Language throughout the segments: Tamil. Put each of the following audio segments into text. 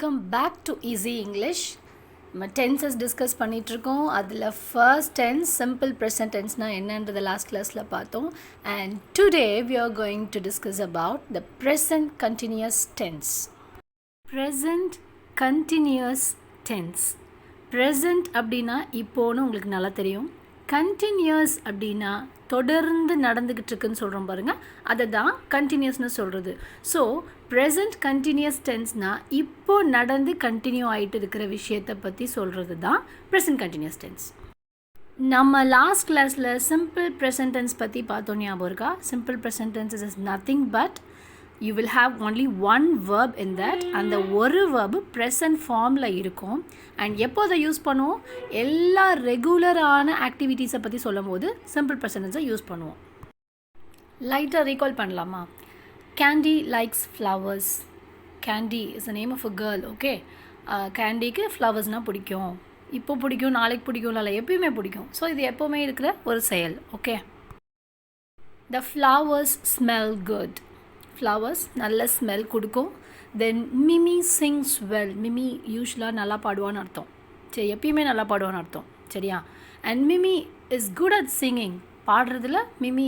Welcome back to easy English. நம்ம டென்சஸ் டிஸ்கஸ் பண்ணிகிட்ருக்கோம். அதில் ஃபர்ஸ்ட் டென்ஸ் சிம்பிள் ப்ரெசன்ட் டென்ஸ்னால் என்னன்றதை லாஸ்ட் கிளாஸில் பார்த்தோம். And today we are going to discuss about the present continuous tense. Present continuous tense. Present அப்படின்னா இப்போன்னு உங்களுக்கு நல்லா தெரியும். கண்டினியூஸ் அப்படின்னா தொடர்ந்து நடந்துக்கிட்டு இருக்குன்னு சொல்கிறோம் பாருங்கள், அதை தான் கண்டினியூஸ்னு சொல்கிறது. ஸோ ப்ரெசன்ட் கண்டினியூஸ் டென்ஸ்னால் இப்போ நடந்து கண்டினியூ ஆகிட்டு இருக்கிற விஷயத்தை பற்றி சொல்கிறது தான் ப்ரெசன்ட் கண்டினியூஸ் டென்ஸ். நம்ம லாஸ்ட் கிளாஸில் சிம்பிள் ப்ரெசன்ட் டென்ஸ் பற்றி பார்த்தோம், ஞாபகம் இருக்கா? Simple present tense is nothing but you will have only one verb in that. அந்த ஒரு verb present ஃபார்மில் இருக்கும். அண்ட் எப்போ அதை யூஸ் பண்ணுவோம்? எல்லா ரெகுலரான ஆக்டிவிட்டீஸை பற்றி சொல்லும் போது சிம்பிள் ப்ரெசன்டென்ஸை யூஸ் பண்ணுவோம். லைட்டாக ரீகால் பண்ணலாமா? Candy likes flowers. Candy is the name of a girl. Okay, கேண்டிக்கு ஃப்ளவர்ஸ்னால் பிடிக்கும். இப்போ பிடிக்கும், நாளைக்கு பிடிக்கும், இல்லை எப்பயுமே பிடிக்கும். ஸோ இது எப்போவுமே இருக்கிற ஒரு செயல். ஓகே, த ஃப்ளவர்ஸ் ஸ்மெல் குட். ஃப்ளவர்ஸ் நல்ல ஸ்மெல் கொடுக்கும். தென் மிமி சிங்ஸ் வெல். மிமி யூஸ்வலாக நல்லா பாடுவான்னு அர்த்தம். சரி, எப்பயுமே நல்லா பாடுவான்னு அர்த்தம். சரியா? And Mimi is good at singing. பாடுறதுல மிமி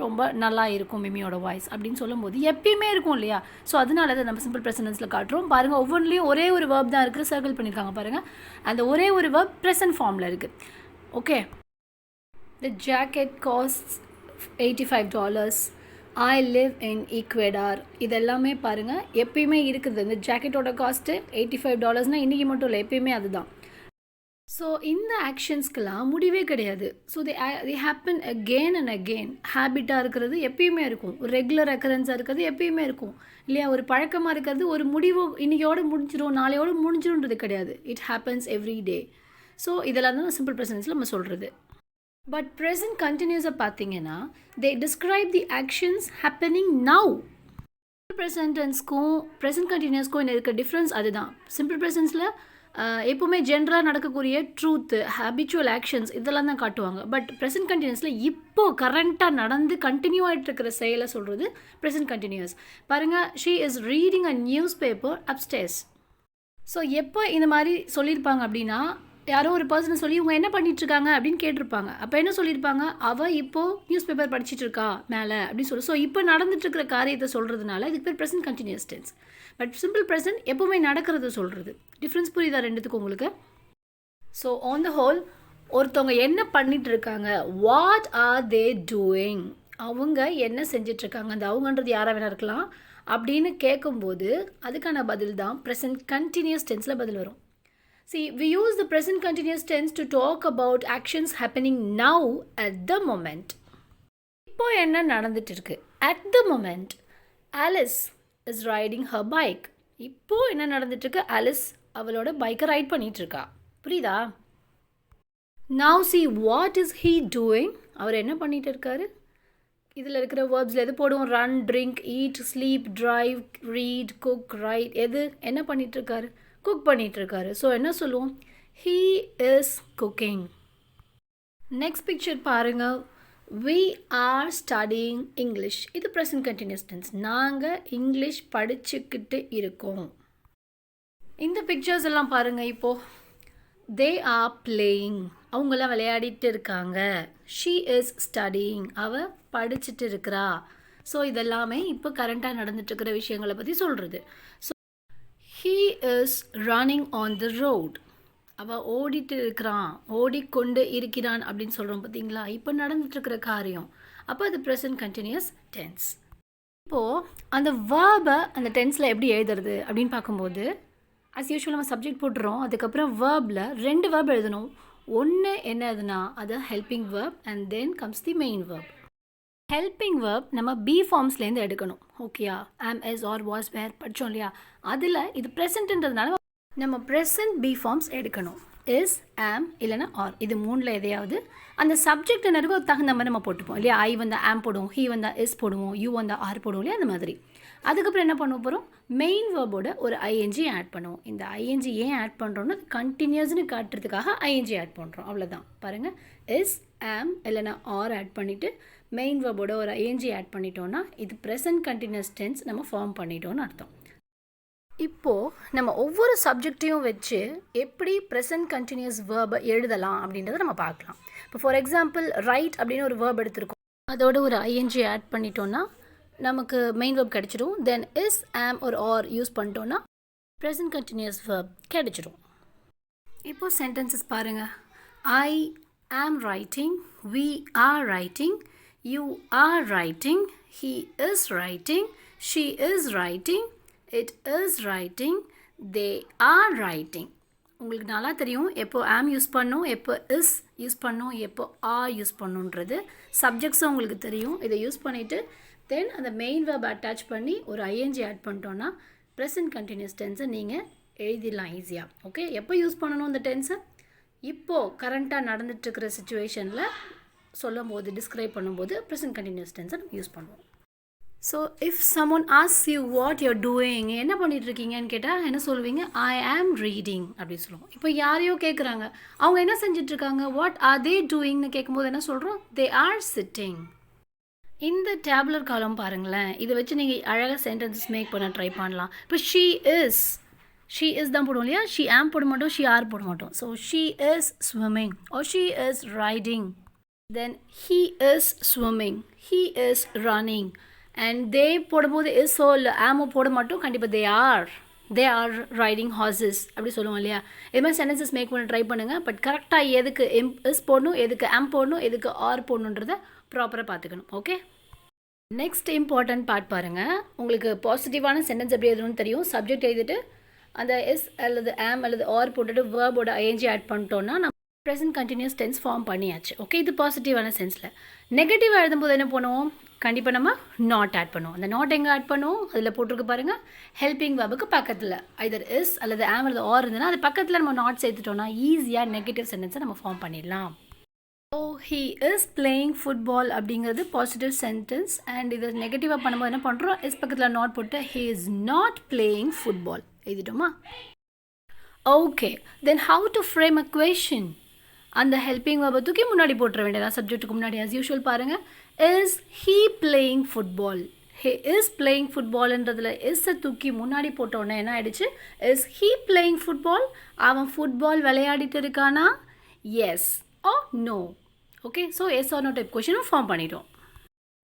ரொம்ப நல்லா இருக்கும், மிமியோட வாய்ஸ் அப்படின்னு சொல்லும்போது எப்பயுமே இருக்கும் இல்லையா? ஸோ அதனால அதை நம்ம சிம்பிள் ப்ரெசன்டென்ஸில் காட்டுறோம். பாருங்கள், ஒவ்வொன்றிலையும் ஒரே ஒரு வேர்ப் தான் இருக்குது. சர்க்கிள் பண்ணியிருக்காங்க பாருங்கள். அந்த ஒரே ஒரு வேர்ப் ப்ரெசன்ட் ஃபார்மில் இருக்குது. Okay, the jacket castes $85. I live in Ecuador. இதெல்லாமே பாருங்கள் எப்பயுமே இருக்குது. இந்த ஜாக்கெட்டோட காஸ்ட்டு $85 இன்றைக்கி மட்டும் இல்லை, எப்பயுமே அதுதான். ஸோ இந்த ஆக்ஷன்ஸ்க்கெலாம் முடிவே கிடையாது. So they happen again and again. ஹேபிட்டாக இருக்கிறது எப்பயுமே இருக்கும். ஒரு ரெகுலர் அக்கரன்ஸாக இருக்கிறது எப்பயுமே இருக்கும் இல்லையா? ஒரு பழக்கமாக இருக்கிறது ஒரு முடிவு இன்றைக்கியோடு முடிஞ்சிடும், நாளையோடு முடிஞ்சிடும்ன்றது கிடையாது. It happens every day. So இதெல்லாம் தான் சிம்பிள் ப்ரெசன்ஸில் நம்ம சொல்கிறது. பட் ப்ரெசன்ட் கண்டினியூஸை பார்த்தீங்கன்னா they describe the actions happening now. Present டென்ஸ்க்கும் ப்ரெசன்ட் கண்டினியூஸ்க்கும் என்ன இருக்க டிஃப்ரென்ஸ் அதுதான். சிம்பிள் ப்ரெசன்ஸில் எப்போவுமே ஜென்ரலாக நடக்கக்கூடிய ட்ரூத்து, ஹேபிச்சுவல் ஆக்ஷன்ஸ் இதெல்லாம் தான் காட்டுவாங்க. பட் ப்ரெசன்ட் கண்டினியூஸில் இப்போது கரண்ட்டாக நடந்து கண்டினியூ ஆகிட்டு இருக்கிற செயலை சொல்கிறது ப்ரெசன்ட் கண்டினியூஸ். பாருங்கள், she is reading a news paper upstairs. So எப்போ இந்த மாதிரி சொல்லியிருப்பாங்க அப்படின்னா, யாரோ ஒரு பர்சனை சொல்லி இவங்க என்ன பண்ணிகிட்ருக்காங்க அப்படின்னு கேட்டிருப்பாங்க. அப்போ என்ன சொல்லியிருப்பாங்க? அவள் இப்போது நியூஸ் பேப்பர் படிச்சுட்டு இருக்கா மேலே அப்படின்னு சொல்லி. ஸோ இப்போ நடந்துட்டுருக்கிற காரியத்தை சொல்கிறதுனால இதுக்கு பேர் present continuous tense. But simple present எப்போவுமே நடக்கிறத சொல்கிறது. டிஃப்ரென்ஸ் புரியுதா ரெண்டுத்துக்கும் உங்களுக்கு? ஸோ ஆன் த ஹோல் ஒருத்தவங்க என்ன பண்ணிகிட்டு இருக்காங்க, வாட் ஆர் தே டூயிங், அவங்க என்ன செஞ்சிட்ருக்காங்க, அந்த அவங்கன்றது யாராக வேணா இருக்கலாம் அப்படின்னு கேட்கும்போது அதுக்கான பதில் தான் ப்ரெசன்ட் கண்டினியூஸ் டென்ஸில் பதில் வரும். See, we use the present continuous tense to talk about actions happening now at the moment. இப்போ என்ன நடந்துட்டு இருக்கு? At the moment, Alice is riding her bike. இப்போ என்ன நடந்துட்டு இருக்கு? Alice அவளோட பைக்கை ரைட் பண்ணிட்டு இருக்கா. புரியுதா? Now see, what is he doing? அவர் என்ன பண்ணிட்டு இருக்காரு? இதில் இருக்கிற வேர்ப்ஸில் எது போடுவோம்? Run, drink, eat, sleep, drive, read, cook, write. எது என்ன பண்ணிட்டு இருக்காரு? குக் பண்ணிகிட்ருக்காரு. ஸோ என்ன சொல்லுவோம்? He is cooking. Next picture பாருங்கள். We are studying English. இது ப்ரெசன்ட் கண்டினியூஸ் டென்ஸ். நாங்கள் இங்கிலீஷ் படிச்சுக்கிட்டு இருக்கோம். இந்த பிக்சர்ஸ் எல்லாம் பாருங்கள். இப்போது தே ஆர் பிளேயிங். அவங்களாம் விளையாடிட்டு இருக்காங்க. She is studying. அவள் படிச்சுட்டு இருக்கிறா. ஸோ இதெல்லாமே இப்போ கரண்ட்டாக நடந்துட்டுருக்கிற விஷயங்களை பற்றி சொல்கிறது. So he is running on the road. அவள் ஓடிட்டு இருக்கிறான், ஓடிக்கொண்டு இருக்கிறான் அப்படின்னு சொல்கிறோம் பார்த்தீங்களா? இப்போ நடந்துட்டுருக்கிற காரியம். அப்போ அது ப்ரெசன்ட் கண்டினியூஸ் டென்ஸ். இப்போது அந்த வேர்பை அந்த டென்ஸில் எப்படி எழுதுறது அப்படின்னு பார்க்கும்போது அஸ் யூஷுவல் நம்ம சப்ஜெக்ட் போட்டுறோம். அதுக்கப்புறம் வேர்பில் 2 வேர்ப் எழுதணும். ஒன்று என்னதுன்னா அது helping verb and then comes the main verb. Helping verb நம்ம பி ஃபார்ம்ஸ்லேருந்து எடுக்கணும். ஓகேயா? ஆம், எஸ், ஆர், வாஸ், வேர் படித்தோம் இல்லையா? அதில் இது ப்ரெசன்ட்ன்றதுனால நம்ம ப்ரெசன்ட் பி ஃபார்ம்ஸ் எடுக்கணும். இஸ், ஆம் இல்லைனா ஆர். இது 3ல் எதையாவது அந்த சப்ஜெக்ட் என்ன இருக்கோ தகுந்த மாதிரி நம்ம போட்டுப்போம் இல்லையா? ஐ வந்தால் ஆம் போடுவோம், ஹீ வந்தால் இஸ் போடுவோம், யூ வந்தால் ஆர் போடுவோம் இல்லையா? அந்த மாதிரி. அதுக்கப்புறம் என்ன பண்ண போகிறோம்? மெயின் வேர்போட ஒரு ஐஎன்ஜி ஆட் பண்ணுவோம். இந்த ஐஎன்ஜி ஏன் ஆட் பண்ணுறோன்னா கண்டினியூஸ்னு காட்டுறதுக்காக ஐஎன்ஜி ஆட் பண்ணுறோம். அவ்வளோதான். பாருங்கள், இஸ், ஆம் இல்லைனா ஆர் ஆட் பண்ணிவிட்டு மெயின் வேர்போட ஒரு ஐஎன்ஜி ஆட் பண்ணிட்டோன்னா இது ப்ரெசன்ட் கண்டினியூஸ் டென்ஸ் நம்ம ஃபார்ம் பண்ணிட்டோன்னு அர்த்தம். இப்போது நம்ம ஒவ்வொரு சப்ஜெக்டையும் வச்சு எப்படி ப்ரெசன்ட் கண்டினியூஸ் வேர்பை எழுதலாம் அப்படின்றத நம்ம பார்க்கலாம். இப்போ ஃபார் எக்ஸாம்பிள் ரைட் அப்படின்னு ஒரு வேர்ப் எடுத்திருக்கோம், அதோட ஒரு ஐஎன்ஜி ஆட் பண்ணிட்டோன்னா நமக்கு மெயின் வேர்ப் கிடச்சிடும். தென் இஸ் ஆம் ஒரு ஆர் யூஸ் பண்ணிட்டோன்னா ப்ரெசன்ட் கண்டினியூஸ் வேர்ப் கிடச்சிடும். இப்போது சென்டென்சஸ் பாருங்கள். I am writing, we are writing, you are writing, he is writing, she is writing, it is writing, they are writing. உங்களுக்கு நல்லா தெரியும் எப்போ ஆம் யூஸ் பண்ணணும், எப்போ இஸ் யூஸ் பண்ணணும், எப்போ ஆர் யூஸ் பண்ணணுன்றது. சப்ஜெக்ட்ஸும் உங்களுக்கு தெரியும். இதை யூஸ் பண்ணிவிட்டு தென் அந்த மெயின் வேர்ப் அட்டாச் பண்ணி ஒரு ஐஎன்ஜி ஆட் பண்ணிட்டோன்னா ப்ரெசன்ட் கண்டினியூஸ் டென்ஸை நீங்கள் எழுதிடலாம் ஈஸியாக. ஓகே, எப்போ யூஸ் பண்ணணும் இந்த டென்ஸை? இப்போது கரண்ட்டாக நடந்துகிட்ருக்கிற சுச்சுவேஷனில் சொல்லும் போது, டிஸ்கிரைப் பண்ணும்போது ப்ரெசன்ட் கண்டினியூஸ் டென்ஸை நம்ம யூஸ் பண்ணுவோம். So if சம்மோன் asks you what you're doing, என்ன பண்ணிகிட்ருக்கீங்கன்னு கேட்டால் என்ன சொல்லுவீங்க? ஐ ஆம் ரீடிங் அப்படின்னு சொல்லுவோம். இப்போ யாரையோ கேட்குறாங்க, அவங்க என்ன செஞ்சிட்ருக்காங்க, வாட் ஆர் தே டூயிங்னு கேட்கும்போது என்ன சொல்கிறோம்? They are sitting. இந்த டேபுலர் காலம் பாருங்களேன், இதை வச்சு நீங்கள் அழகாக சென்டென்சஸ் மேக் பண்ண ட்ரை பண்ணலாம். இப்போ ஷீ இஸ் தான் போடுவோம் இல்லையா? ஷீ ஆம் போட மாட்டோம், ஷீ ஆர் போட மாட்டோம். So she is swimming or she is riding. Then he is swimming, he is running. And they போடும்போது இஸ்ஸோ இல்லை ஆமோ போட மாட்டோம், கண்டிப்பாக தே ஆர் ரைடிங் ஹார்சஸ் அப்படி சொல்லுவோம் இல்லையா? இது மாதிரி சென்டென்சஸ் மேக் பண்ண ட்ரை பண்ணுங்கள். பட் கரெக்டாக எதுக்கு இஸ் போடணும், எதுக்கு ஆம் போடணும், எதுக்கு ஆர் போடணுன்றதை ப்ராப்பராக பார்த்துக்கணும். ஓகே, நெக்ஸ்ட் இம்பார்ட்டன்ட் பார்ட் பாருங்கள். உங்களுக்கு பாசிட்டிவான சென்டென்ஸ் எப்படி எழுதணும்னு தெரியும். சப்ஜெக்ட் எழுதிட்டு அந்த எஸ் அல்லது ஆம் அல்லது ஆர் போட்டுட்டு வேர்போட ஐஎன்ஜி ஆட் பண்ணிட்டோன்னா நம்ம ப்ரெசன்ட் கண்டினியூஸ் டென்ஸ் ஃபார்ம் பண்ணியாச்சு. ஓகே, இது பாசிட்டிவான சென்ஸில். நெகட்டிவாக எழுதும்போது என்ன பண்ணுவோம்? கண்டிப்பாக நம்ம நாட் ஆட் பண்ணுவோம். அந்த நாட் எங்கே ஆட் பண்ணுவோம்? அதில் போட்டிருக்கு பாருங்கள், ஹெல்பிங் வேர்புக்கு பக்கத்தில் ஐதர் இஸ் அல்லது ஆம் அல்லது ஆர் இருந்ததுன்னா அது பக்கத்தில் நம்ம நாட் சேர்த்துட்டோன்னா ஈஸியாக நெகட்டிவ் சென்டென்ஸை நம்ம ஃபார்ம் பண்ணிடலாம். So he is playing football அப்படிங்கிறது பாசிட்டிவ் சென்டென்ஸ். அண்ட் இது நெகட்டிவாக பண்ணும்போது என்ன பண்ணுறோம்? இஸ் பக்கத்தில் நாட் போட்டு he is not playing football எழுதிட்டோமா? Okay, then how to frame a question? அந்த ஹெல்பிங் வேர்பை தூக்கி முன்னாடி போட்டுற வேண்டியதான் சப்ஜெக்ட்டுக்கு முன்னாடி. ஆஸ் யூஷுவல் பாருங்கள், is he playing football, he is playing ஃபுட்பால்ன்றதில் இஸ்ஸை தூக்கி முன்னாடி போட்டோன்னே என்ன ஆகிடுச்சு? இஸ் ஹீ பிளேயிங் ஃபுட்பால், அவன் ஃபுட்பால் விளையாடிட்டு இருக்கானா? S or no. Okay, so yes or no type கொஷினும் ஃபார்ம் பண்ணிட்டோம்.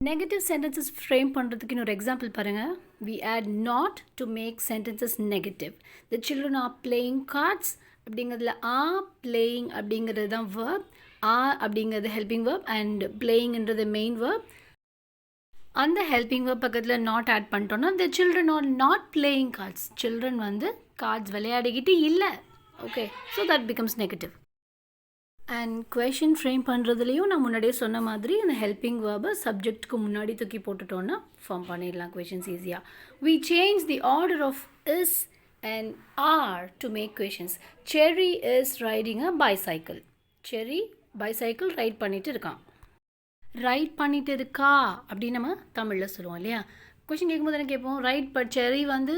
நெகட்டிவ் சென்டென்சஸ் ஃப்ரேம் பண்ணுறதுக்கு இன்னொரு எக்ஸாம்பிள் பாருங்கள். We add not to make sentences negative. The children are playing cards அப்படிங்கிறதுல பிளேயிங் அப்படிங்கிறது தான் வேர்ப், அப்படிங்கிறது ஹெல்பிங் வேர்ப் அண்ட் பிளேயிங்ன்றது மெயின் வேர்ப். அந்த ஹெல்பிங் வேர்ப் பக்கத்தில் நாட் ஆட் பண்ணிட்டோன்னா the children are not playing cards, children வந்து கார்ட்ஸ் விளையாடிக்கிட்டு இல்லை. Okay, so that becomes negative. And question frame பண்ணுறதுலையும் நான் முன்னாடியே சொன்ன மாதிரி அந்த ஹெல்பிங் வேர்பை சப்ஜெக்ட்டுக்கு முன்னாடி தூக்கி போட்டுட்டோன்னா ஃபார்ம் பண்ணிடலாம் கொஷின்ஸ் ஈஸியாக. We change the order of is and are to make questions. Cherry is riding a bicycle. Cherry bicycle ride பண்ணிட்டு இருக்கான். ரைட் பண்ணிட்டு இருக்கா அப்படின்னு நம்ம தமிழில் சொல்லுவோம் இல்லையா? கொஷின் கேட்கும்போது என்ன கேட்போம்? ரைட் பட் செரி வந்து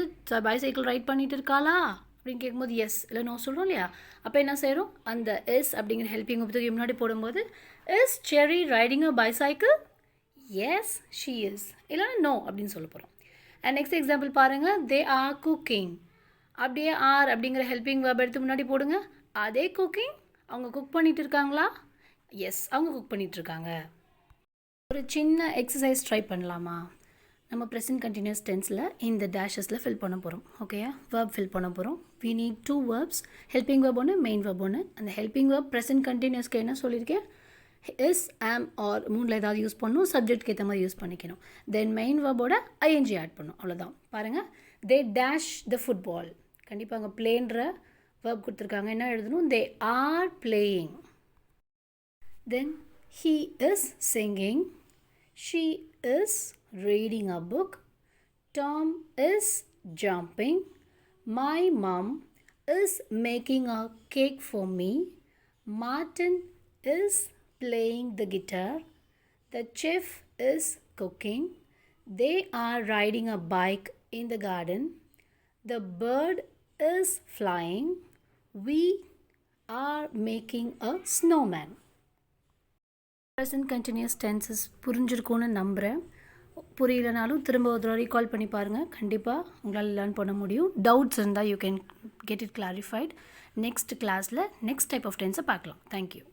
பைசைக்கிள் ரைட் பண்ணிட்டு இருக்காளா அப்படின்னு கேட்கும்போது எஸ் இல்லை நோ சொல்கிறோம் இல்லையா? அப்போ என்ன செய்கிறோம்? அந்த எஸ் அப்படிங்கிற ஹெல்பிங் ஒப்புக்கு முன்னாடி போடும்போது இஸ் செரி riding a bicycle? S she is, இல்லைன்னா நோ அப்படின்னு சொல்ல போகிறோம். அண்ட் நெக்ஸ்ட் எக்ஸாம்பிள் பாருங்கள், தே ஆர் குக்கிங். அப்படியே ஆர் அப்படிங்கிற ஹெல்பிங் வேர்ப் எடுத்து முன்னாடி போடுங்க. அதே குக்கிங், அவங்க குக் பண்ணிகிட்டு இருக்காங்களா? எஸ், அவங்க குக் பண்ணிகிட்ருக்காங்க. ஒரு சின்ன எக்ஸசைஸ் ட்ரை பண்ணலாமா? நம்ம ப்ரெசன்ட் கண்டினியூஸ் டென்ஸில் இந்த டேஷஸில் ஃபில் பண்ண போகிறோம். ஓகேயா? வேர்ப் ஃபில் பண்ண போகிறோம். We need 2 verbs, helping verb ஒன்று, மெயின் வேர்ப் ஒன்று. அந்த ஹெல்பிங் வேர்ப் ப்ரெசன்ட் கண்டினியூஸ்க்கு என்ன சொல்லியிருக்கேன்? இஸ் ஆம் ஆர் மூணில் ஏதாவது யூஸ் பண்ணணும், சப்ஜெக்ட்க்கு ஏற்ற மாதிரி யூஸ் பண்ணிக்கணும். தென் மெயின் வேர்போட ஐஎன்ஜி ஆட் பண்ணணும், அவ்வளோதான். பாருங்கள், தே டேஷ் த ஃபுட்பால். கண்டிப்பாக அங்கே பிளேன்ற வேர்ப் கொடுத்துருக்காங்க, என்ன எழுதணும்? They are playing. Then he is singing, she is reading a book, Tom is jumping, my mom is making a cake for me, Martin is playing the guitar, the chef is cooking, they are riding a bike in the garden, the bird is flying, we are making a snowman. Present continuous tenses புரிஞ்சிருக்கும்னு நம்புகிறேன். புரியலனாலும் திரும்ப ஒரு தடவை ரீகால் பண்ணி பாருங்கள். கண்டிப்பாக உங்களால் லேர்ன் பண்ண முடியும். டவுட்ஸ் இருந்தால் you can get it clarified. Next கிளாஸில் நெக்ஸ்ட் டைப் ஆஃப் டென்ஸை பார்க்கலாம். தேங்க்யூ.